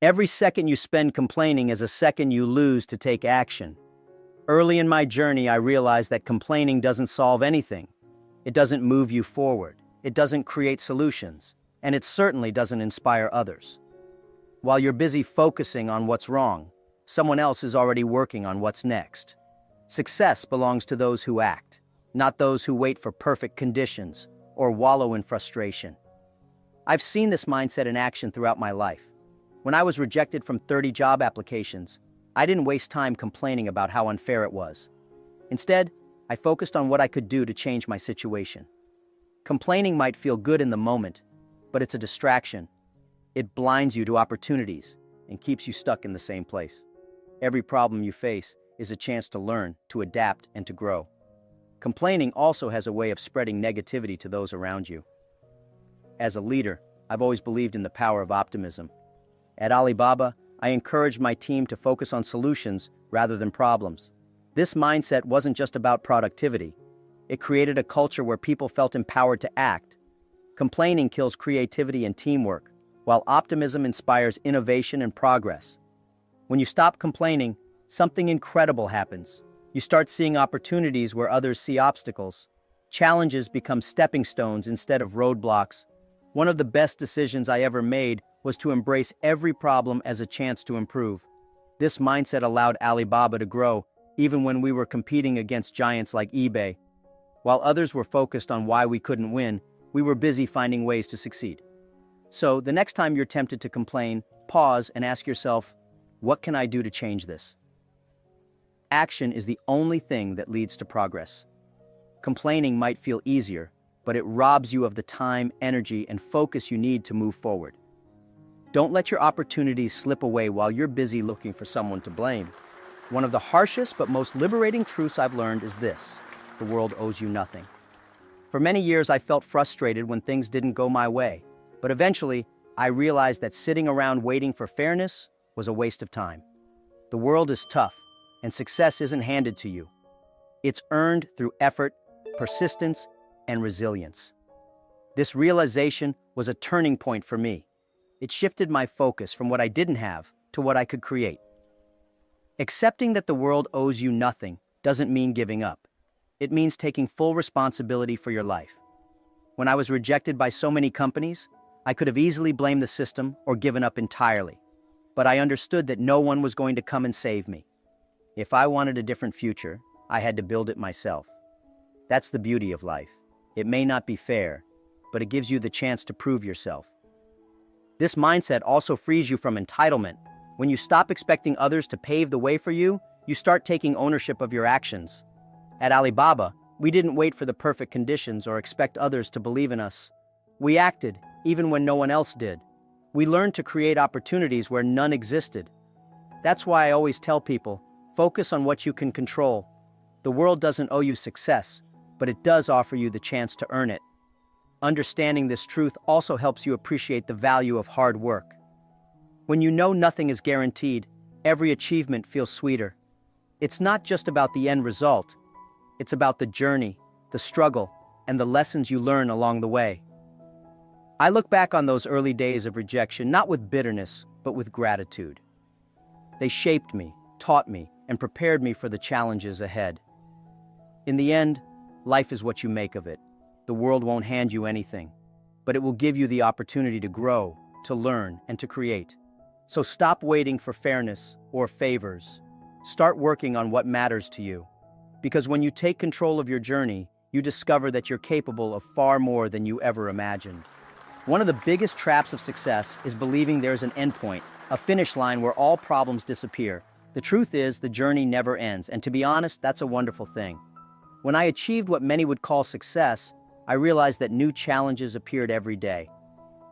Every second you spend complaining is a second you lose to take action. Early in my journey, I realized that complaining doesn't solve anything. It doesn't move you forward. It doesn't create solutions. And it certainly doesn't inspire others. While you're busy focusing on what's wrong, someone else is already working on what's next. Success belongs to those who act, not those who wait for perfect conditions or wallow in frustration. I've seen this mindset in action throughout my life. When I was rejected from 30 job applications, I didn't waste time complaining about how unfair it was. Instead, I focused on what I could do to change my situation. Complaining might feel good in the moment, but it's a distraction. It blinds you to opportunities and keeps you stuck in the same place. Every problem you face is a chance to learn, to adapt, and to grow. Complaining also has a way of spreading negativity to those around you. As a leader, I've always believed in the power of optimism. At Alibaba, I encouraged my team to focus on solutions rather than problems. This mindset wasn't just about productivity. It created a culture where people felt empowered to act. Complaining kills creativity and teamwork, while optimism inspires innovation and progress. When you stop complaining, something incredible happens. You start seeing opportunities where others see obstacles. Challenges become stepping stones instead of roadblocks. One of the best decisions I ever made was to embrace every problem as a chance to improve. This mindset allowed Alibaba to grow, even when we were competing against giants like eBay. While others were focused on why we couldn't win, we were busy finding ways to succeed. So, the next time you're tempted to complain, pause and ask yourself, what can I do to change this? Action is the only thing that leads to progress. Complaining might feel easier, but it robs you of the time, energy, and focus you need to move forward. Don't let your opportunities slip away while you're busy looking for someone to blame. One of the harshest but most liberating truths I've learned is this: the world owes you nothing. For many years, I felt frustrated when things didn't go my way, but eventually, I realized that sitting around waiting for fairness was a waste of time. The world is tough, and success isn't handed to you. It's earned through effort, persistence, and resilience. This realization was a turning point for me. It shifted my focus from what I didn't have to what I could create. Accepting that the world owes you nothing doesn't mean giving up. It means taking full responsibility for your life. When I was rejected by so many companies, I could have easily blamed the system or given up entirely. But I understood that no one was going to come and save me. If I wanted a different future, I had to build it myself. That's the beauty of life. It may not be fair, but it gives you the chance to prove yourself. This mindset also frees you from entitlement. When you stop expecting others to pave the way for you, you start taking ownership of your actions. At Alibaba, we didn't wait for the perfect conditions or expect others to believe in us. We acted, even when no one else did. We learned to create opportunities where none existed. That's why I always tell people, focus on what you can control. The world doesn't owe you success, but it does offer you the chance to earn it. Understanding this truth also helps you appreciate the value of hard work. When you know nothing is guaranteed, every achievement feels sweeter. It's not just about the end result. It's about the journey, the struggle, and the lessons you learn along the way. I look back on those early days of rejection not with bitterness, but with gratitude. They shaped me, taught me, and prepared me for the challenges ahead. In the end, life is what you make of it. The world won't hand you anything, but it will give you the opportunity to grow, to learn, and to create. So stop waiting for fairness or favors. Start working on what matters to you. Because when you take control of your journey, you discover that you're capable of far more than you ever imagined. One of the biggest traps of success is believing there's an endpoint, a finish line where all problems disappear. The truth is, the journey never ends, and to be honest, that's a wonderful thing. When I achieved what many would call success, I realized that new challenges appeared every day.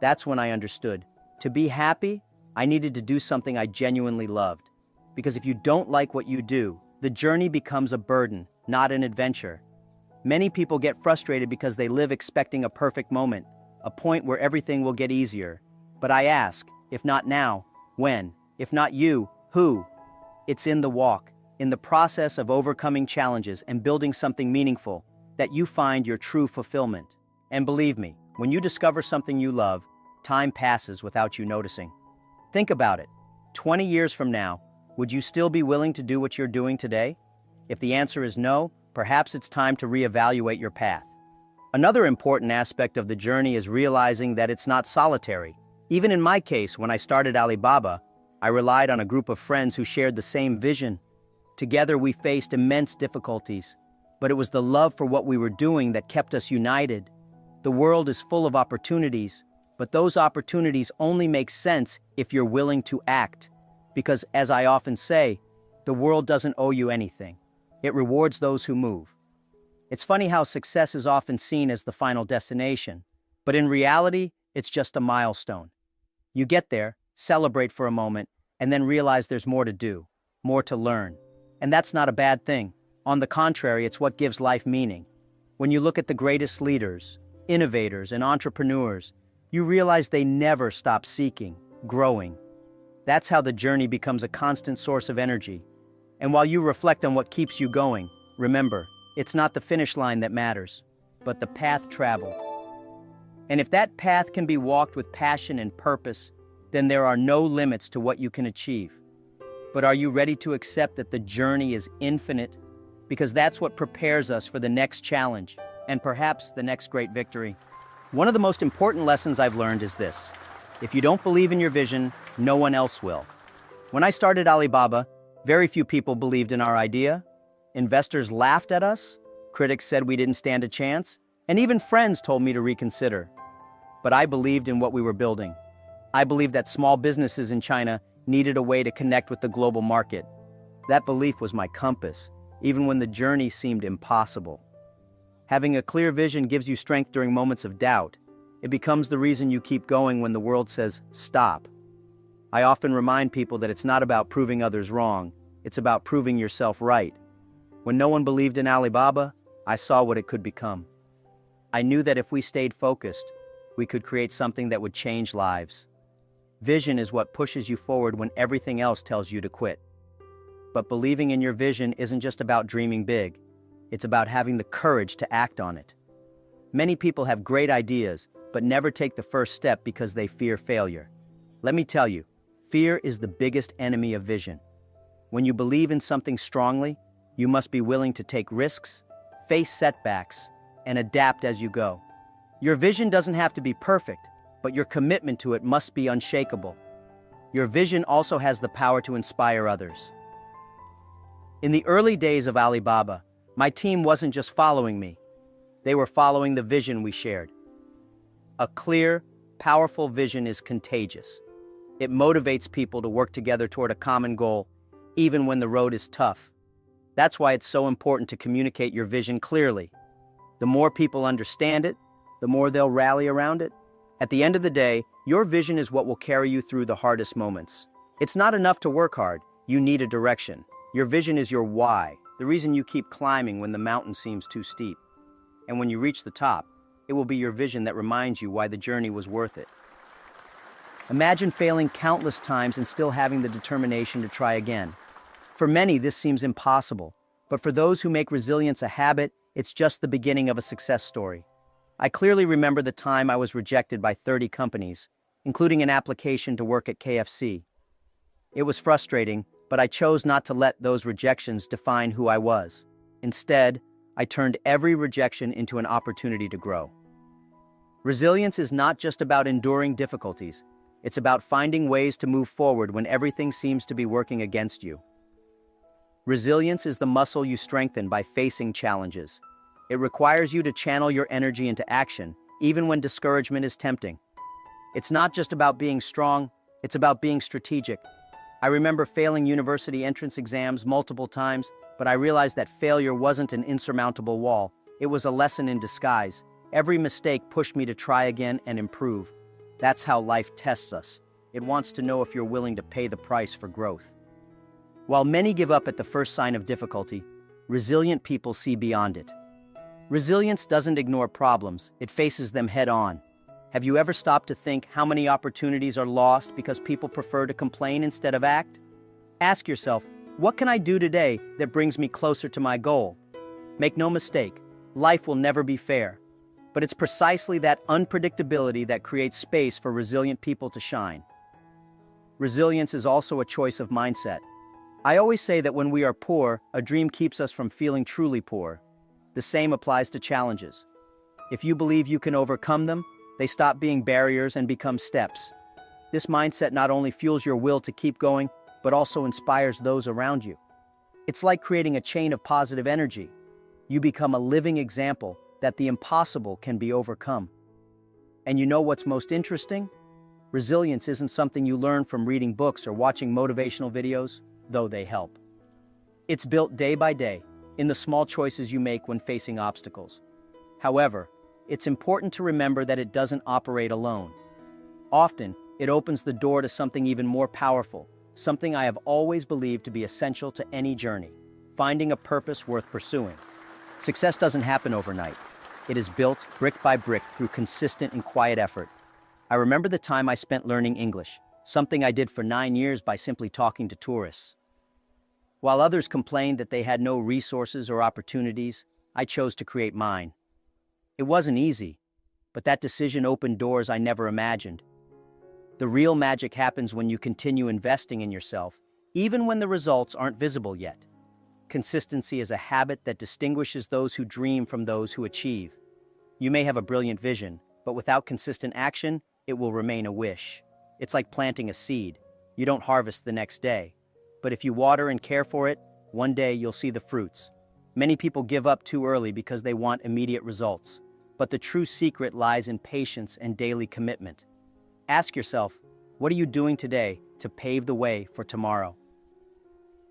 That's when I understood. To be happy, I needed to do something I genuinely loved. Because if you don't like what you do, the journey becomes a burden, not an adventure. Many people get frustrated because they live expecting a perfect moment, a point where everything will get easier. But I ask, if not now, when? If not you, who? It's in the walk, in the process of overcoming challenges and building something meaningful, that you find your true fulfillment. And believe me, when you discover something you love, time passes without you noticing. Think about it. 20 years from now, would you still be willing to do what you're doing today? If the answer is no, perhaps it's time to reevaluate your path. Another important aspect of the journey is realizing that it's not solitary. Even in my case, when I started Alibaba, I relied on a group of friends who shared the same vision. Together we faced immense difficulties, but it was the love for what we were doing that kept us united. The world is full of opportunities, but those opportunities only make sense if you're willing to act. Because, as I often say, the world doesn't owe you anything. It rewards those who move. It's funny how success is often seen as the final destination, but in reality, it's just a milestone. You get there, celebrate for a moment, and then realize there's more to do, more to learn. And that's not a bad thing. On the contrary, it's what gives life meaning. When you look at the greatest leaders, innovators, and entrepreneurs, you realize they never stop seeking, growing. That's how the journey becomes a constant source of energy. And while you reflect on what keeps you going, remember, it's not the finish line that matters, but the path traveled. And if that path can be walked with passion and purpose, then there are no limits to what you can achieve. But are you ready to accept that the journey is infinite? Because that's what prepares us for the next challenge, and perhaps the next great victory. One of the most important lessons I've learned is this: if you don't believe in your vision, no one else will. When I started Alibaba, very few people believed in our idea. Investors laughed at us, critics said we didn't stand a chance, and even friends told me to reconsider. But I believed in what we were building. I believed that small businesses in China needed a way to connect with the global market. That belief was my compass, even when the journey seemed impossible. Having a clear vision gives you strength during moments of doubt. It becomes the reason you keep going when the world says, stop. I often remind people that it's not about proving others wrong, it's about proving yourself right. When no one believed in Alibaba, I saw what it could become. I knew that if we stayed focused, we could create something that would change lives. Vision is what pushes you forward when everything else tells you to quit. But believing in your vision isn't just about dreaming big. It's about having the courage to act on it. Many people have great ideas, but never take the first step because they fear failure. Let me tell you, fear is the biggest enemy of vision. When you believe in something strongly, you must be willing to take risks, face setbacks, and adapt as you go. Your vision doesn't have to be perfect, but your commitment to it must be unshakable. Your vision also has the power to inspire others. In the early days of Alibaba, my team wasn't just following me. They were following the vision we shared. A clear, powerful vision is contagious. It motivates people to work together toward a common goal, even when the road is tough. That's why it's so important to communicate your vision clearly. The more people understand it, the more they'll rally around it. At the end of the day, your vision is what will carry you through the hardest moments. It's not enough to work hard, you need a direction. Your vision is your why, the reason you keep climbing when the mountain seems too steep. And when you reach the top, it will be your vision that reminds you why the journey was worth it. Imagine failing countless times and still having the determination to try again. For many, this seems impossible, but for those who make resilience a habit, it's just the beginning of a success story. I clearly remember the time I was rejected by 30 companies, including an application to work at KFC. It was frustrating, but I chose not to let those rejections define who I was. Instead, I turned every rejection into an opportunity to grow. Resilience is not just about enduring difficulties. It's about finding ways to move forward when everything seems to be working against you. Resilience is the muscle you strengthen by facing challenges. It requires you to channel your energy into action, even when discouragement is tempting. It's not just about being strong, it's about being strategic. I remember failing university entrance exams multiple times, but I realized that failure wasn't an insurmountable wall. It was a lesson in disguise. Every mistake pushed me to try again and improve. That's how life tests us. It wants to know if you're willing to pay the price for growth. While many give up at the first sign of difficulty, resilient people see beyond it. Resilience doesn't ignore problems, it faces them head on. Have you ever stopped to think how many opportunities are lost because people prefer to complain instead of act? Ask yourself, what can I do today that brings me closer to my goal? Make no mistake, life will never be fair. But it's precisely that unpredictability that creates space for resilient people to shine. Resilience is also a choice of mindset. I always say that when we are poor, a dream keeps us from feeling truly poor. The same applies to challenges. If you believe you can overcome them, they stop being barriers and become steps. This mindset not only fuels your will to keep going, but also inspires those around you. It's like creating a chain of positive energy. You become a living example that the impossible can be overcome. And you know what's most interesting? Resilience isn't something you learn from reading books or watching motivational videos, though they help. It's built day by day, in the small choices you make when facing obstacles. However, it's important to remember that it doesn't operate alone. Often, it opens the door to something even more powerful, something I have always believed to be essential to any journey: finding a purpose worth pursuing. Success doesn't happen overnight. It is built brick by brick through consistent and quiet effort. I remember the time I spent learning English, something I did for 9 years by simply talking to tourists. While others complained that they had no resources or opportunities, I chose to create mine. It wasn't easy, but that decision opened doors I never imagined. The real magic happens when you continue investing in yourself, even when the results aren't visible yet. Consistency is a habit that distinguishes those who dream from those who achieve. You may have a brilliant vision, but without consistent action, it will remain a wish. It's like planting a seed. You don't harvest the next day. But if you water and care for it, one day you'll see the fruits. Many people give up too early because they want immediate results. But the true secret lies in patience and daily commitment. Ask yourself, what are you doing today to pave the way for tomorrow?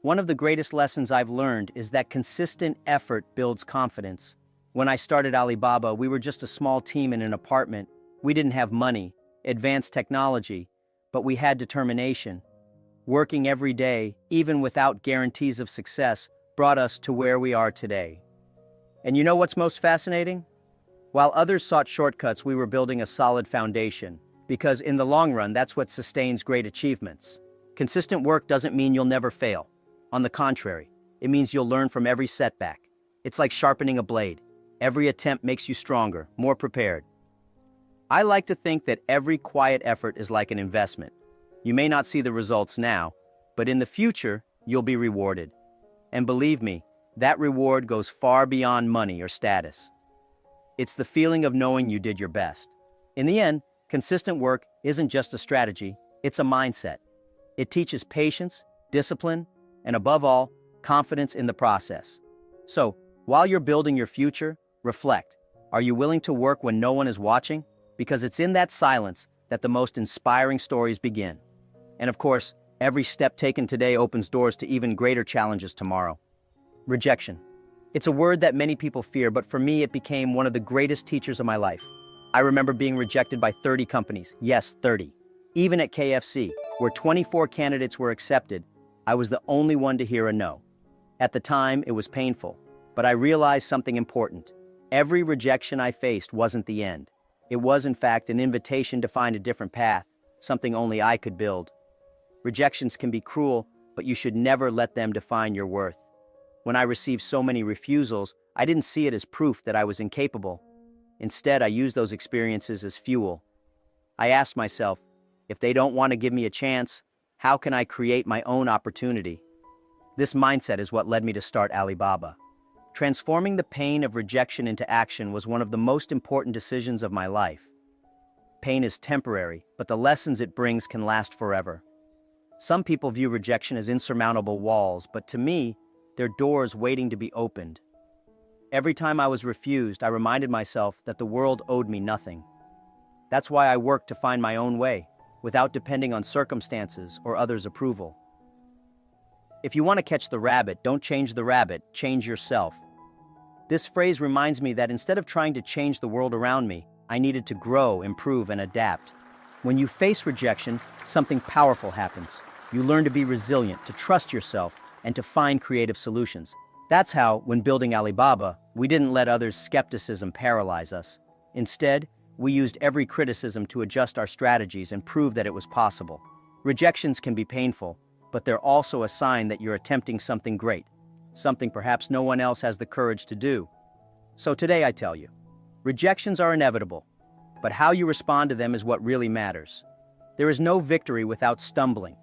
One of the greatest lessons I've learned is that consistent effort builds confidence. When I started Alibaba, we were just a small team in an apartment. We didn't have money, advanced technology, but we had determination. Working every day, even without guarantees of success, brought us to where we are today. And you know what's most fascinating? While others sought shortcuts, we were building a solid foundation, because in the long run, that's what sustains great achievements. Consistent work doesn't mean you'll never fail. On the contrary, it means you'll learn from every setback. It's like sharpening a blade. Every attempt makes you stronger, more prepared. I like to think that every quiet effort is like an investment. You may not see the results now, but in the future, you'll be rewarded. And believe me, that reward goes far beyond money or status. It's the feeling of knowing you did your best. In the end, consistent work isn't just a strategy, it's a mindset. It teaches patience, discipline, and above all, confidence in the process. So, while you're building your future, reflect. Are you willing to work when no one is watching? Because it's in that silence that the most inspiring stories begin. And of course, every step taken today opens doors to even greater challenges tomorrow. Rejection. It's a word that many people fear, but for me, it became one of the greatest teachers of my life. I remember being rejected by 30 companies. Yes, 30. Even at KFC, where 24 candidates were accepted, I was the only one to hear a no. At the time, it was painful, but I realized something important. Every rejection I faced wasn't the end. It was, in fact, an invitation to find a different path, something only I could build. Rejections can be cruel, but you should never let them define your worth. When I received so many refusals, I didn't see it as proof that I was incapable. Instead, I used those experiences as fuel. I asked myself, if they don't want to give me a chance, how can I create my own opportunity? This mindset is what led me to start Alibaba. Transforming the pain of rejection into action was one of the most important decisions of my life. Pain is temporary, but the lessons it brings can last forever. Some people view rejection as insurmountable walls, but to me, they're doors waiting to be opened. Every time I was refused, I reminded myself that the world owed me nothing. That's why I worked to find my own way, without depending on circumstances or others' approval. If you want to catch the rabbit, don't change the rabbit, change yourself. This phrase reminds me that instead of trying to change the world around me, I needed to grow, improve, and adapt. When you face rejection, something powerful happens. You learn to be resilient, to trust yourself, and to find creative solutions. That's how, when building Alibaba, we didn't let others' skepticism paralyze us. Instead, we used every criticism to adjust our strategies and prove that it was possible. Rejections can be painful, but they're also a sign that you're attempting something great, something perhaps no one else has the courage to do. So today I tell you, rejections are inevitable, but how you respond to them is what really matters. There is no victory without stumbling,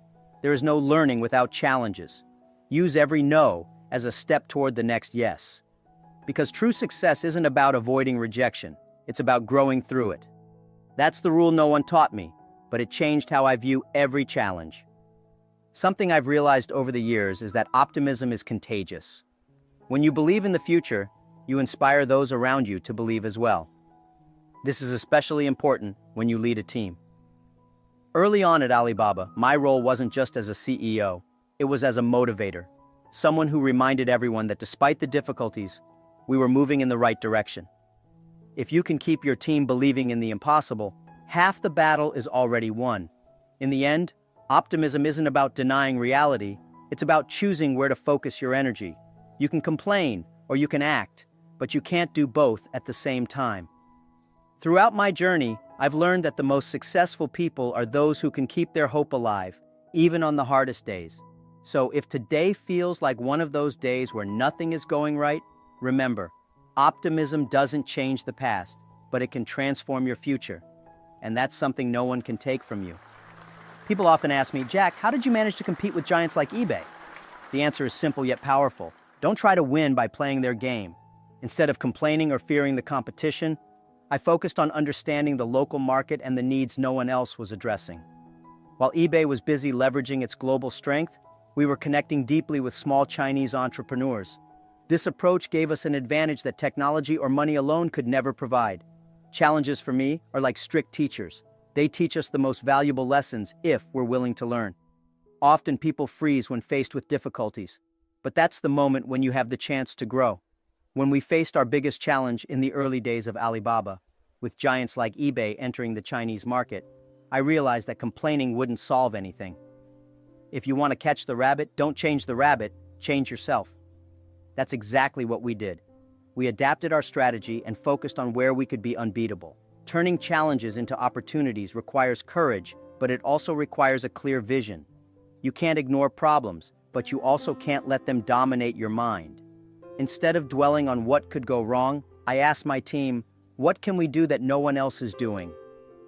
There is no learning without challenges. Use every no as a step toward the next yes. Because true success isn't about avoiding rejection, it's about growing through it. That's the rule no one taught me, but it changed how I view every challenge. Something I've realized over the years is that optimism is contagious. When you believe in the future, you inspire those around you to believe as well. This is especially important when you lead a team. Early on at Alibaba, my role wasn't just as a CEO, it was as a motivator, someone who reminded everyone that despite the difficulties, we were moving in the right direction. If you can keep your team believing in the impossible, half the battle is already won. In the end, optimism isn't about denying reality, it's about choosing where to focus your energy. You can complain or you can act, but you can't do both at the same time. Throughout my journey, I've learned that the most successful people are those who can keep their hope alive, even on the hardest days. So if today feels like one of those days where nothing is going right, remember, optimism doesn't change the past, but it can transform your future. And that's something no one can take from you. People often ask me, Jack, how did you manage to compete with giants like eBay? The answer is simple yet powerful. Don't try to win by playing their game. Instead of complaining or fearing the competition, I focused on understanding the local market and the needs no one else was addressing. While eBay was busy leveraging its global strength, we were connecting deeply with small Chinese entrepreneurs. This approach gave us an advantage that technology or money alone could never provide. Challenges for me are like strict teachers. They teach us the most valuable lessons if we're willing to learn. Often people freeze when faced with difficulties, but that's the moment when you have the chance to grow. When we faced our biggest challenge in the early days of Alibaba, with giants like eBay entering the Chinese market, I realized that complaining wouldn't solve anything. If you want to catch the rabbit, don't change the rabbit, change yourself. That's exactly what we did. We adapted our strategy and focused on where we could be unbeatable. Turning challenges into opportunities requires courage, but it also requires a clear vision. You can't ignore problems, but you also can't let them dominate your mind. Instead of dwelling on what could go wrong, I asked my team, what can we do that no one else is doing?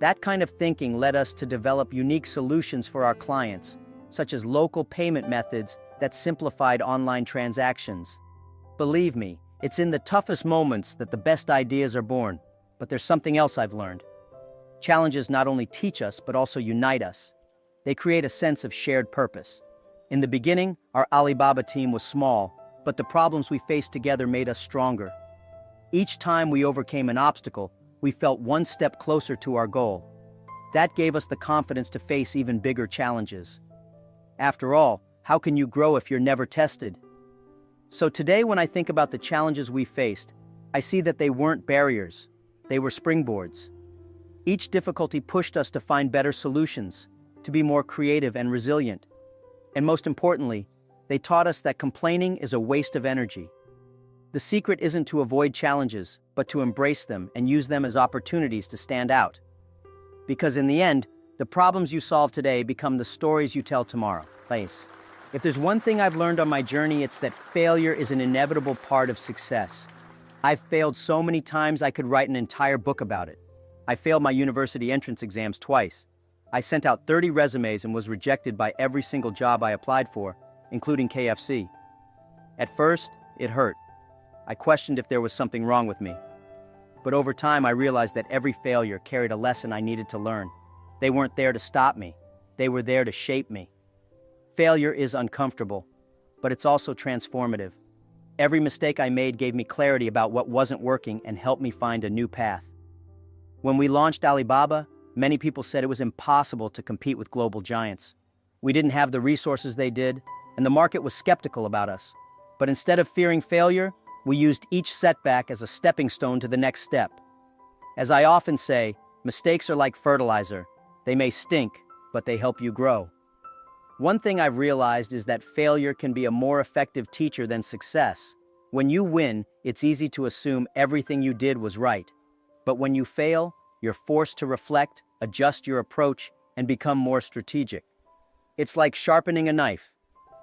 That kind of thinking led us to develop unique solutions for our clients, such as local payment methods that simplified online transactions. Believe me, it's in the toughest moments that the best ideas are born. But there's something else I've learned. Challenges not only teach us, but also unite us. They create a sense of shared purpose. In the beginning, our Alibaba team was small, but the problems we faced together made us stronger. Each time we overcame an obstacle, we felt one step closer to our goal. That gave us the confidence to face even bigger challenges. After all, how can you grow if you're never tested? So today, when I think about the challenges we faced, I see that they weren't barriers, they were springboards. Each difficulty pushed us to find better solutions, to be more creative and resilient. And most importantly, they taught us that complaining is a waste of energy. The secret isn't to avoid challenges, but to embrace them and use them as opportunities to stand out. Because in the end, the problems you solve today become the stories you tell tomorrow. Place. If there's one thing I've learned on my journey, it's that failure is an inevitable part of success. I've failed so many times I could write an entire book about it. I failed my university entrance exams twice. I sent out 30 resumes and was rejected by every single job I applied for, including KFC. At first, it hurt. I questioned if there was something wrong with me. But over time, I realized that every failure carried a lesson I needed to learn. They weren't there to stop me. They were there to shape me. Failure is uncomfortable, but it's also transformative. Every mistake I made gave me clarity about what wasn't working and helped me find a new path. When we launched Alibaba, many people said it was impossible to compete with global giants. We didn't have the resources they did, and the market was skeptical about us. But instead of fearing failure, we used each setback as a stepping stone to the next step. As I often say, mistakes are like fertilizer. They may stink, but they help you grow. One thing I've realized is that failure can be a more effective teacher than success. When you win, it's easy to assume everything you did was right. But when you fail, you're forced to reflect, adjust your approach, and become more strategic. It's like sharpening a knife.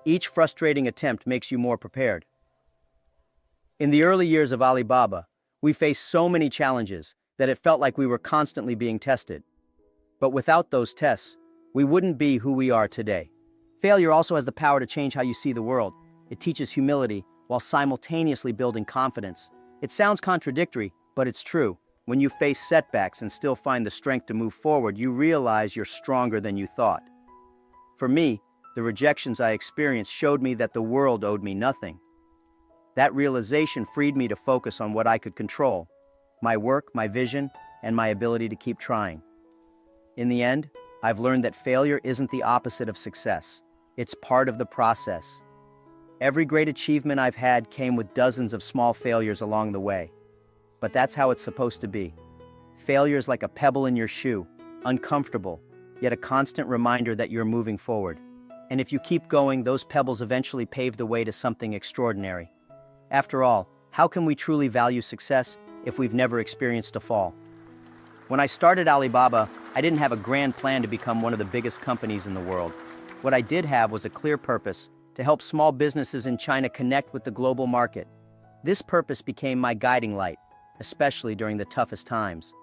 Each frustrating attempt makes you more prepared. In the early years of Alibaba, we faced so many challenges that it felt like we were constantly being tested. But without those tests, we wouldn't be who we are today. Failure also has the power to change how you see the world. It teaches humility while simultaneously building confidence. It sounds contradictory, but it's true. When you face setbacks and still find the strength to move forward, you realize you're stronger than you thought. For me, the rejections I experienced showed me that the world owed me nothing. That realization freed me to focus on what I could control: my work, my vision, and my ability to keep trying. In the end, I've learned that failure isn't the opposite of success. It's part of the process. Every great achievement I've had came with dozens of small failures along the way. But that's how it's supposed to be. Failure is like a pebble in your shoe, uncomfortable, yet a constant reminder that you're moving forward. And if you keep going, those pebbles eventually pave the way to something extraordinary. After all, how can we truly value success if we've never experienced a fall? When I started Alibaba, I didn't have a grand plan to become one of the biggest companies in the world. What I did have was a clear purpose: to help small businesses in China connect with the global market. This purpose became my guiding light, especially during the toughest times.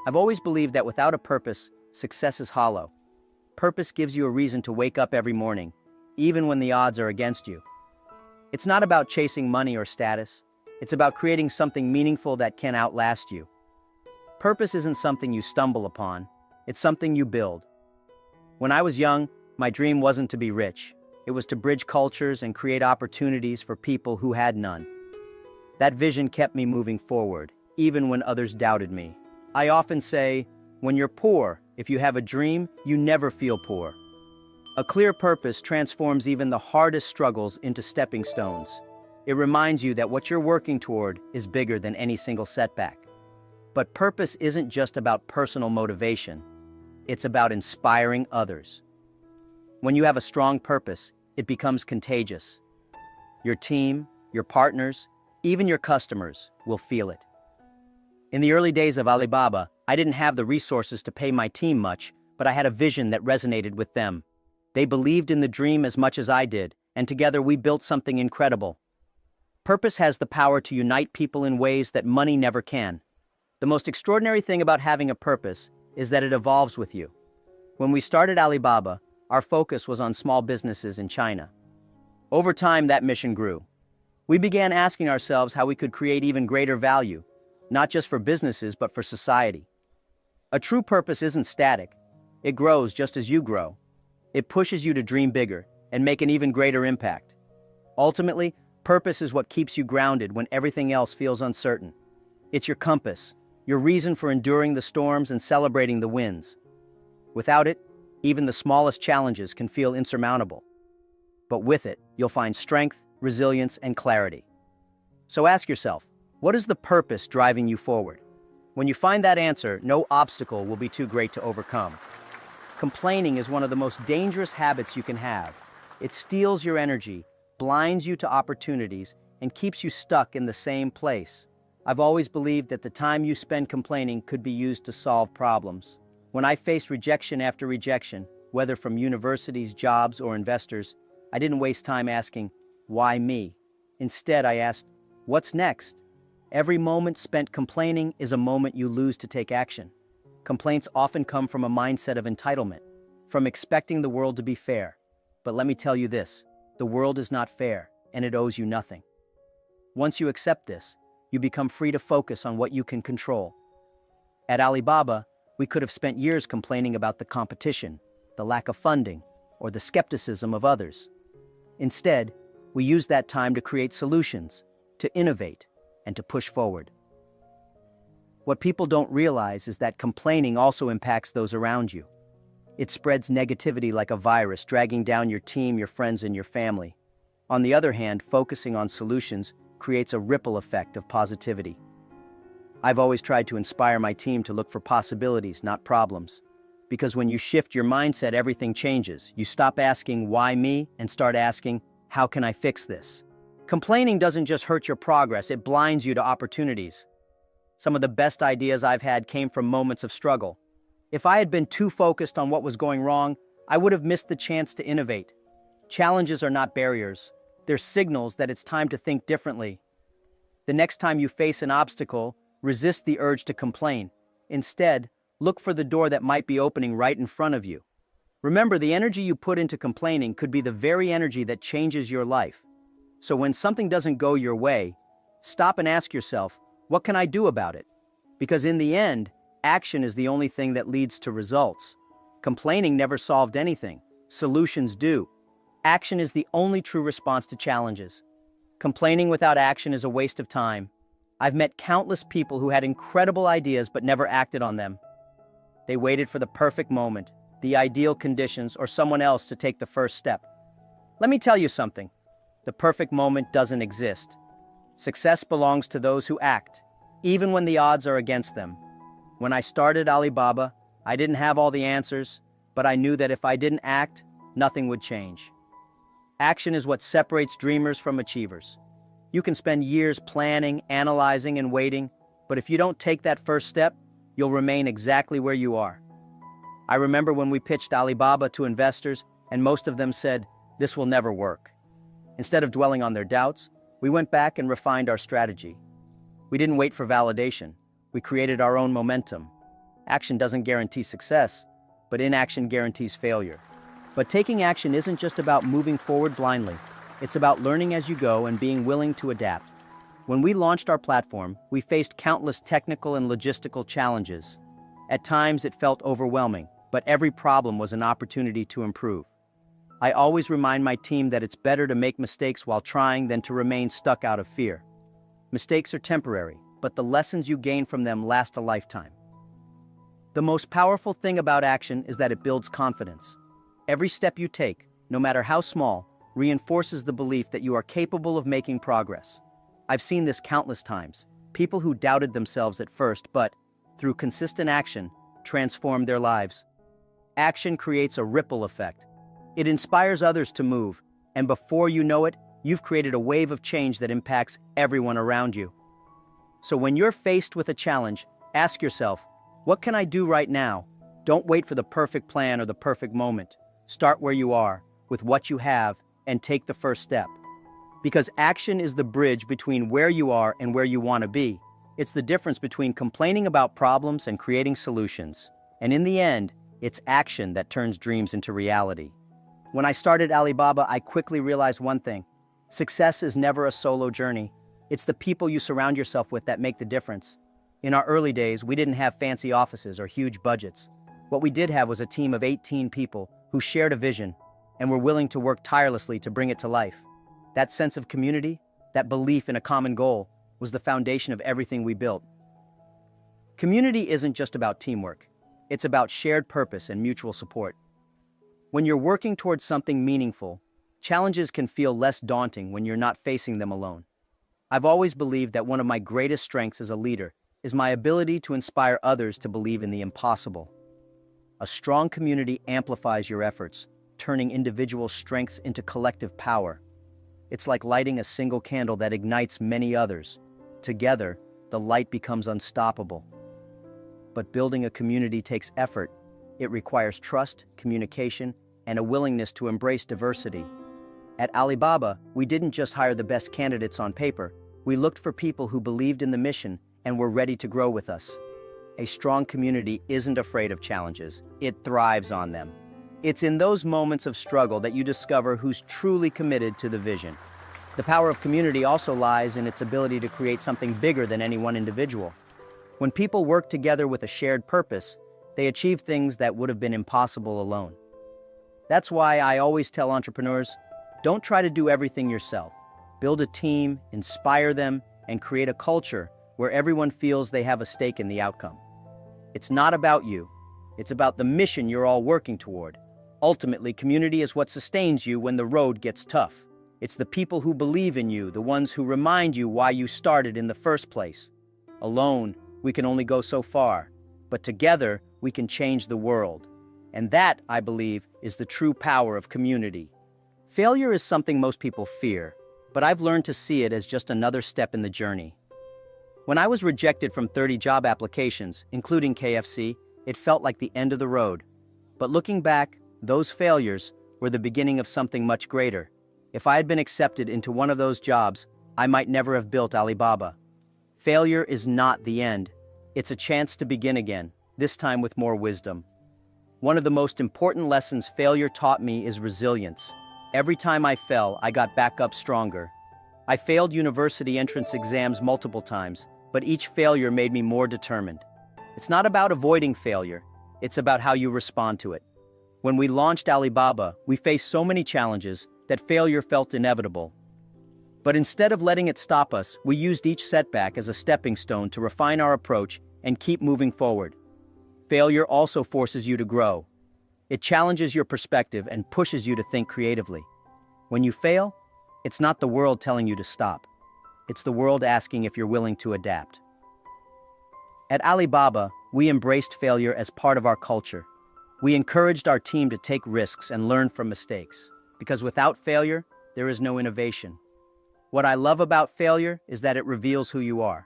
I've always believed that without a purpose, success is hollow. Purpose gives you a reason to wake up every morning, even when the odds are against you. It's not about chasing money or status. It's about creating something meaningful that can outlast you. Purpose isn't something you stumble upon. It's something you build. When I was young, my dream wasn't to be rich. It was to bridge cultures and create opportunities for people who had none. That vision kept me moving forward, even when others doubted me. I often say, when you're poor, if you have a dream, you never feel poor. A clear purpose transforms even the hardest struggles into stepping stones. It reminds you that what you're working toward is bigger than any single setback. But purpose isn't just about personal motivation. It's about inspiring others. When you have a strong purpose, it becomes contagious. Your team, your partners, even your customers will feel it. In the early days of Alibaba, I didn't have the resources to pay my team much, but I had a vision that resonated with them. They believed in the dream as much as I did, and together we built something incredible. Purpose has the power to unite people in ways that money never can. The most extraordinary thing about having a purpose is that it evolves with you. When we started Alibaba, our focus was on small businesses in China. Over time, that mission grew. We began asking ourselves how we could create even greater value, not just for businesses, but for society. A true purpose isn't static. It grows just as you grow. It pushes you to dream bigger and make an even greater impact. Ultimately, purpose is what keeps you grounded when everything else feels uncertain. It's your compass, your reason for enduring the storms and celebrating the wins. Without it, even the smallest challenges can feel insurmountable. But with it, you'll find strength, resilience, and clarity. So ask yourself, what is the purpose driving you forward? When you find that answer, no obstacle will be too great to overcome. Complaining is one of the most dangerous habits you can have. It steals your energy, blinds you to opportunities, and keeps you stuck in the same place. I've always believed that the time you spend complaining could be used to solve problems. When I faced rejection after rejection, whether from universities, jobs, or investors, I didn't waste time asking, why me? Instead, I asked, what's next? Every moment spent complaining is a moment you lose to take action. Complaints often come from a mindset of entitlement, from expecting the world to be fair. But let me tell you this, the world is not fair, and it owes you nothing. Once you accept this, you become free to focus on what you can control. At Alibaba, we could have spent years complaining about the competition, the lack of funding, or the skepticism of others. Instead, we used that time to create solutions, to innovate, and to push forward. What people don't realize is that complaining also impacts those around you. It spreads negativity like a virus, dragging down your team, your friends, and your family. On the other hand, focusing on solutions creates a ripple effect of positivity. I've always tried to inspire my team to look for possibilities, not problems. Because when you shift your mindset, everything changes. You stop asking, why me, and start asking, how can I fix this? Complaining doesn't just hurt your progress, it blinds you to opportunities. Some of the best ideas I've had came from moments of struggle. If I had been too focused on what was going wrong, I would have missed the chance to innovate. Challenges are not barriers. They're signals that it's time to think differently. The next time you face an obstacle, resist the urge to complain. Instead, look for the door that might be opening right in front of you. Remember, the energy you put into complaining could be the very energy that changes your life. So when something doesn't go your way, stop and ask yourself, what can I do about it? Because in the end, action is the only thing that leads to results. Complaining never solved anything. Solutions do. Action is the only true response to challenges. Complaining without action is a waste of time. I've met countless people who had incredible ideas but never acted on them. They waited for the perfect moment, the ideal conditions, or someone else to take the first step. Let me tell you something. The perfect moment doesn't exist. Success belongs to those who act, even when the odds are against them. When I started Alibaba, I didn't have all the answers, but I knew that if I didn't act, nothing would change. Action is what separates dreamers from achievers. You can spend years planning, analyzing, and waiting, but if you don't take that first step, you'll remain exactly where you are. I remember when we pitched Alibaba to investors, and most of them said, "This will never work." Instead of dwelling on their doubts, we went back and refined our strategy. We didn't wait for validation. We created our own momentum. Action doesn't guarantee success, but inaction guarantees failure. But taking action isn't just about moving forward blindly. It's about learning as you go and being willing to adapt. When we launched our platform, we faced countless technical and logistical challenges. At times, it felt overwhelming, but every problem was an opportunity to improve. I always remind my team that it's better to make mistakes while trying than to remain stuck out of fear. Mistakes are temporary, but the lessons you gain from them last a lifetime. The most powerful thing about action is that it builds confidence. Every step you take, no matter how small, reinforces the belief that you are capable of making progress. I've seen this countless times. People who doubted themselves at first, but, through consistent action, transformed their lives. Action creates a ripple effect. It inspires others to move, and before you know it, you've created a wave of change that impacts everyone around you. So when you're faced with a challenge, ask yourself, what can I do right now? Don't wait for the perfect plan or the perfect moment. Start where you are, with what you have, and take the first step. Because action is the bridge between where you are and where you want to be. It's the difference between complaining about problems and creating solutions. And in the end, it's action that turns dreams into reality. When I started Alibaba, I quickly realized one thing. Success is never a solo journey. It's the people you surround yourself with that make the difference. In our early days, we didn't have fancy offices or huge budgets. What we did have was a team of 18 people who shared a vision and were willing to work tirelessly to bring it to life. That sense of community, that belief in a common goal, was the foundation of everything we built. Community isn't just about teamwork. It's about shared purpose and mutual support. When you're working towards something meaningful, challenges can feel less daunting when you're not facing them alone. I've always believed that one of my greatest strengths as a leader is my ability to inspire others to believe in the impossible. A strong community amplifies your efforts, turning individual strengths into collective power. It's like lighting a single candle that ignites many others. Together, the light becomes unstoppable. But building a community takes effort. It requires trust, communication, and a willingness to embrace diversity. At Alibaba, we didn't just hire the best candidates on paper. We looked for people who believed in the mission and were ready to grow with us. A strong community isn't afraid of challenges. It thrives on them. It's in those moments of struggle that you discover who's truly committed to the vision. The power of community also lies in its ability to create something bigger than any one individual. When people work together with a shared purpose, they achieve things that would have been impossible alone. That's why I always tell entrepreneurs, don't try to do everything yourself. Build a team, inspire them, and create a culture where everyone feels they have a stake in the outcome. It's not about you. It's about the mission you're all working toward. Ultimately, community is what sustains you when the road gets tough. It's the people who believe in you, the ones who remind you why you started in the first place. Alone, we can only go so far, but together, we can change the world. And that, I believe, is the true power of community. Failure is something most people fear, but I've learned to see it as just another step in the journey. When I was rejected from 30 job applications, including KFC, it felt like the end of the road. But looking back, those failures were the beginning of something much greater. If I had been accepted into one of those jobs, I might never have built Alibaba. Failure is not the end. It's a chance to begin again, this time with more wisdom. One of the most important lessons failure taught me is resilience. Every time I fell, I got back up stronger. I failed university entrance exams multiple times, but each failure made me more determined. It's not about avoiding failure, it's about how you respond to it. When we launched Alibaba, we faced so many challenges that failure felt inevitable. But instead of letting it stop us, we used each setback as a stepping stone to refine our approach and keep moving forward. Failure also forces you to grow. It challenges your perspective and pushes you to think creatively. When you fail, it's not the world telling you to stop. It's the world asking if you're willing to adapt. At Alibaba, we embraced failure as part of our culture. We encouraged our team to take risks and learn from mistakes, because without failure, there is no innovation. What I love about failure is that it reveals who you are.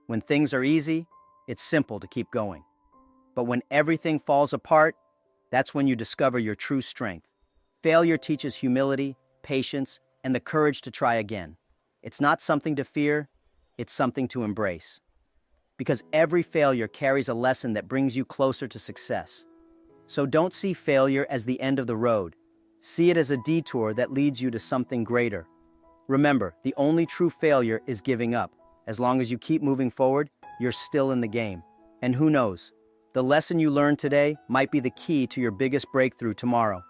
When things are easy, it's simple to keep going. But when everything falls apart, that's when you discover your true strength. Failure teaches humility, patience, and the courage to try again. It's not something to fear, it's something to embrace. Because every failure carries a lesson that brings you closer to success. So don't see failure as the end of the road. See it as a detour that leads you to something greater. Remember, the only true failure is giving up. As long as you keep moving forward, you're still in the game. And who knows? The lesson you learned today might be the key to your biggest breakthrough tomorrow.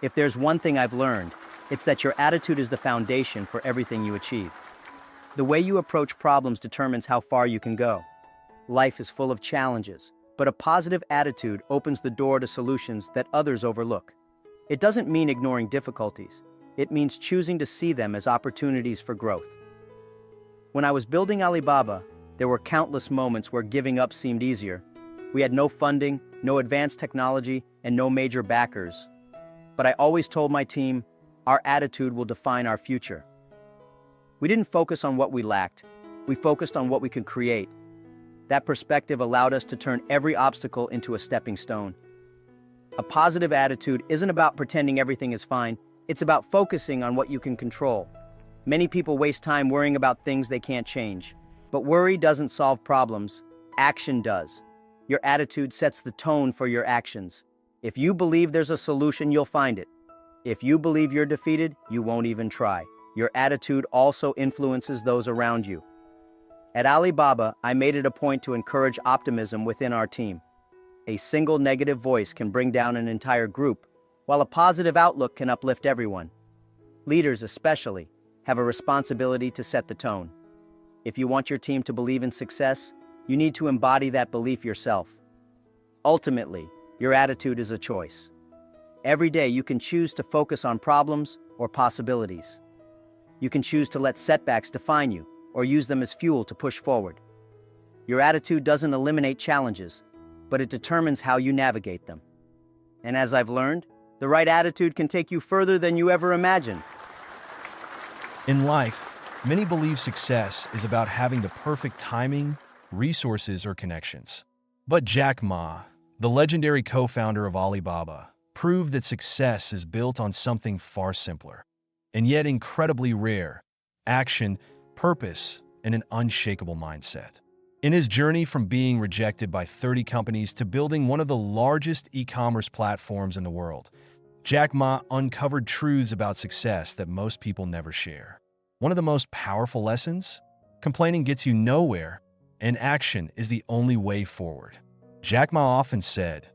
If there's one thing I've learned, it's that your attitude is the foundation for everything you achieve. The way you approach problems determines how far you can go. Life is full of challenges, but a positive attitude opens the door to solutions that others overlook. It doesn't mean ignoring difficulties. It means choosing to see them as opportunities for growth. When I was building Alibaba, there were countless moments where giving up seemed easier. We had no funding, no advanced technology, and no major backers. But I always told my team, our attitude will define our future. We didn't focus on what we lacked. We focused on what we could create. That perspective allowed us to turn every obstacle into a stepping stone. A positive attitude isn't about pretending everything is fine. It's about focusing on what you can control. Many people waste time worrying about things they can't change. But worry doesn't solve problems. Action does. Your attitude sets the tone for your actions. If you believe there's a solution, you'll find it. If you believe you're defeated, you won't even try. Your attitude also influences those around you. At Alibaba, I made it a point to encourage optimism within our team. A single negative voice can bring down an entire group, while a positive outlook can uplift everyone. Leaders, especially, have a responsibility to set the tone. If you want your team to believe in success, you need to embody that belief yourself. Ultimately, your attitude is a choice. Every day you can choose to focus on problems or possibilities. You can choose to let setbacks define you or use them as fuel to push forward. Your attitude doesn't eliminate challenges, but it determines how you navigate them. And as I've learned, the right attitude can take you further than you ever imagined. In life, many believe success is about having the perfect timing, resources, or connections. But Jack Ma, the legendary co-founder of Alibaba, proved that success is built on something far simpler, and yet incredibly rare: action, purpose, and an unshakable mindset. In his journey from being rejected by 30 companies to building one of the largest e-commerce platforms in the world, Jack Ma uncovered truths about success that most people never share. One of the most powerful lessons? Complaining gets you nowhere, and action is the only way forward. Jack Ma often said,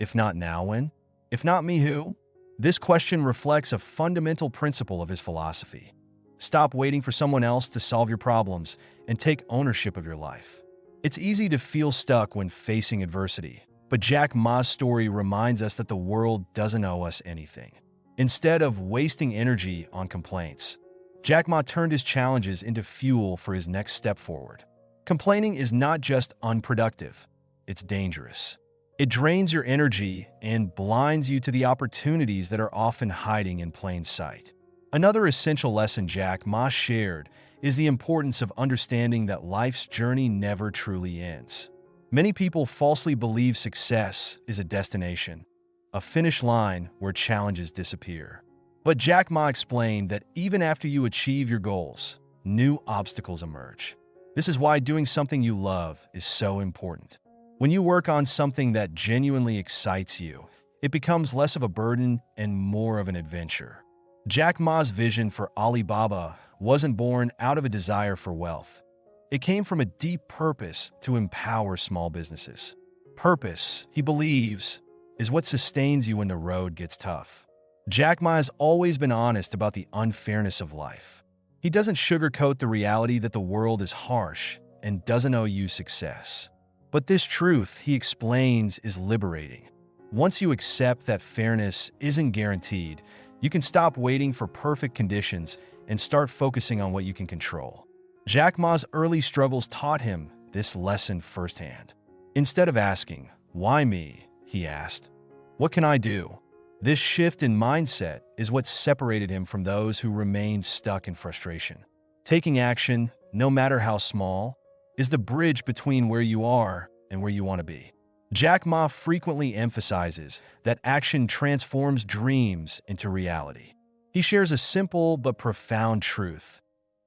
"If not now, when? If not me, who?" This question reflects a fundamental principle of his philosophy. Stop waiting for someone else to solve your problems and take ownership of your life. It's easy to feel stuck when facing adversity, but Jack Ma's story reminds us that the world doesn't owe us anything. Instead of wasting energy on complaints, Jack Ma turned his challenges into fuel for his next step forward. Complaining is not just unproductive, it's dangerous. It drains your energy and blinds you to the opportunities that are often hiding in plain sight. Another essential lesson Jack Ma shared is the importance of understanding that life's journey never truly ends. Many people falsely believe success is a destination, a finish line where challenges disappear. But Jack Ma explained that even after you achieve your goals, new obstacles emerge. This is why doing something you love is so important. When you work on something that genuinely excites you, it becomes less of a burden and more of an adventure. Jack Ma's vision for Alibaba wasn't born out of a desire for wealth. It came from a deep purpose to empower small businesses. Purpose, he believes, is what sustains you when the road gets tough. Jack Ma has always been honest about the unfairness of life. He doesn't sugarcoat the reality that the world is harsh and doesn't owe you success. But this truth, he explains, is liberating. Once you accept that fairness isn't guaranteed, you can stop waiting for perfect conditions and start focusing on what you can control. Jack Ma's early struggles taught him this lesson firsthand. Instead of asking, "Why me?" he asked, "What can I do?" This shift in mindset is what separated him from those who remained stuck in frustration. Taking action, no matter how small, is the bridge between where you are and where you want to be. Jack Ma frequently emphasizes that action transforms dreams into reality. He shares a simple but profound truth.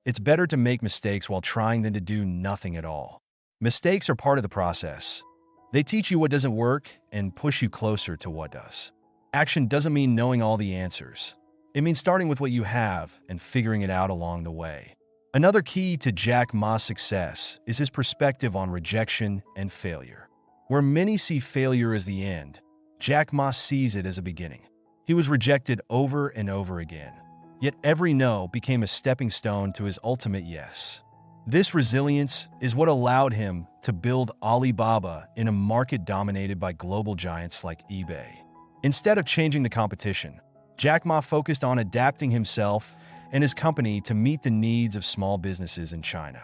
It's better to make mistakes while trying than to do nothing at all. Mistakes are part of the process. They teach you what doesn't work and push you closer to what does. Action doesn't mean knowing all the answers. It means starting with what you have and figuring it out along the way. Another key to Jack Ma's success is his perspective on rejection and failure. Where many see failure as the end, Jack Ma sees it as a beginning. He was rejected over and over again. Yet every no became a stepping stone to his ultimate yes. This resilience is what allowed him to build Alibaba in a market dominated by global giants like eBay. Instead of changing the competition, Jack Ma focused on adapting himself and his company to meet the needs of small businesses in China.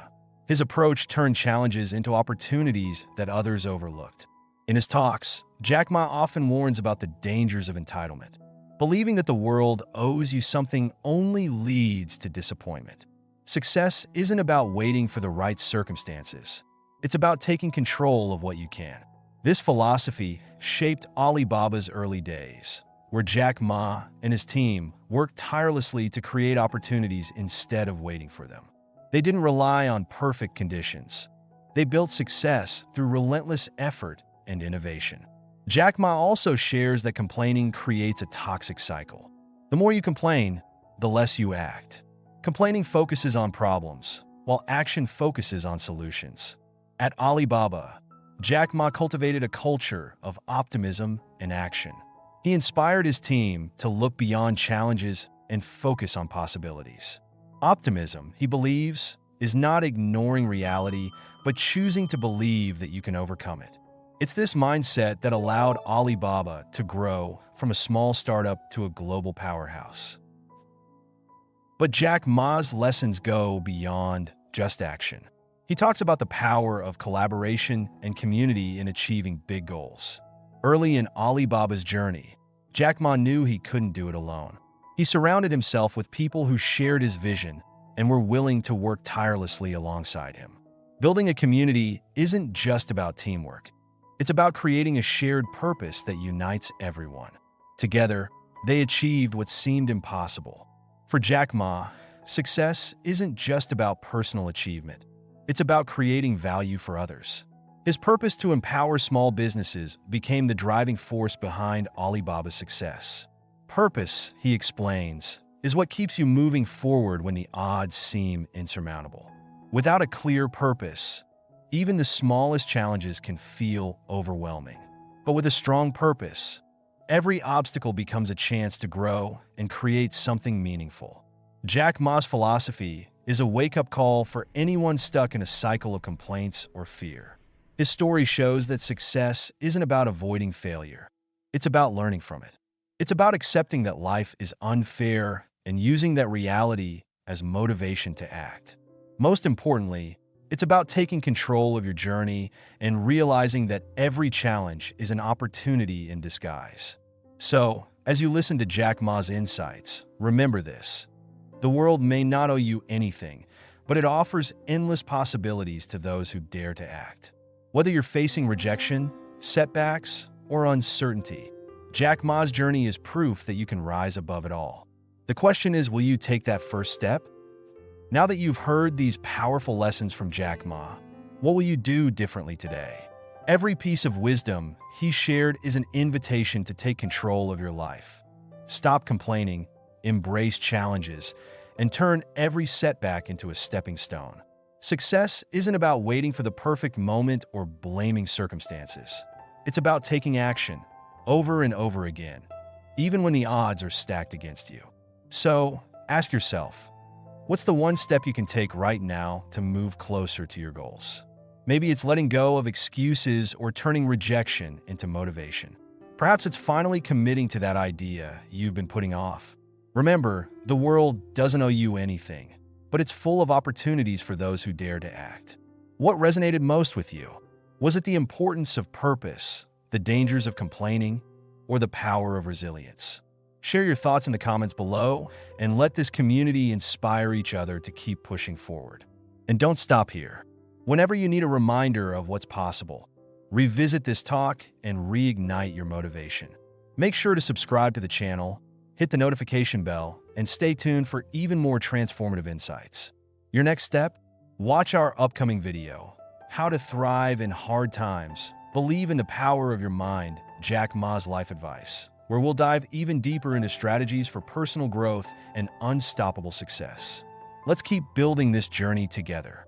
His approach turned challenges into opportunities that others overlooked. In his talks, Jack Ma often warns about the dangers of entitlement. Believing that the world owes you something only leads to disappointment. Success isn't about waiting for the right circumstances. It's about taking control of what you can. This philosophy shaped Alibaba's early days, where Jack Ma and his team worked tirelessly to create opportunities instead of waiting for them. They didn't rely on perfect conditions. They built success through relentless effort and innovation. Jack Ma also shares that complaining creates a toxic cycle. The more you complain, the less you act. Complaining focuses on problems, while action focuses on solutions. At Alibaba, Jack Ma cultivated a culture of optimism and action. He inspired his team to look beyond challenges and focus on possibilities. Optimism, he believes, is not ignoring reality, but choosing to believe that you can overcome it. It's this mindset that allowed Alibaba to grow from a small startup to a global powerhouse. But Jack Ma's lessons go beyond just action. He talks about the power of collaboration and community in achieving big goals. Early in Alibaba's journey, Jack Ma knew he couldn't do it alone. He surrounded himself with people who shared his vision and were willing to work tirelessly alongside him. Building a community isn't just about teamwork. It's about creating a shared purpose that unites everyone. Together, they achieved what seemed impossible. For Jack Ma, success isn't just about personal achievement. It's about creating value for others. His purpose to empower small businesses became the driving force behind Alibaba's success. Purpose, he explains, is what keeps you moving forward when the odds seem insurmountable. Without a clear purpose, even the smallest challenges can feel overwhelming. But with a strong purpose, every obstacle becomes a chance to grow and create something meaningful. Jack Ma's philosophy is a wake-up call for anyone stuck in a cycle of complaints or fear. His story shows that success isn't about avoiding failure. It's about learning from it. It's about accepting that life is unfair and using that reality as motivation to act. Most importantly, it's about taking control of your journey and realizing that every challenge is an opportunity in disguise. So, as you listen to Jack Ma's insights, remember this. The world may not owe you anything, but it offers endless possibilities to those who dare to act. Whether you're facing rejection, setbacks, or uncertainty, Jack Ma's journey is proof that you can rise above it all. The question is, will you take that first step? Now that you've heard these powerful lessons from Jack Ma, what will you do differently today? Every piece of wisdom he shared is an invitation to take control of your life. Stop complaining, embrace challenges, and turn every setback into a stepping stone. Success isn't about waiting for the perfect moment or blaming circumstances. It's about taking action over and over again, even when the odds are stacked against you. So, ask yourself, what's the one step you can take right now to move closer to your goals? Maybe it's letting go of excuses or turning rejection into motivation. Perhaps it's finally committing to that idea you've been putting off. Remember, the world doesn't owe you anything, but it's full of opportunities for those who dare to act. What resonated most with you? Was it the importance of purpose, the dangers of complaining, or the power of resilience? Share your thoughts in the comments below and let this community inspire each other to keep pushing forward. And don't stop here. Whenever you need a reminder of what's possible, revisit this talk and reignite your motivation. Make sure to subscribe to the channel, hit the notification bell, and stay tuned for even more transformative insights. Your next step? Watch our upcoming video, How to Thrive in Hard Times. Believe in the power of your mind, Jack Ma's life advice, where we'll dive even deeper into strategies for personal growth and unstoppable success. Let's keep building this journey together.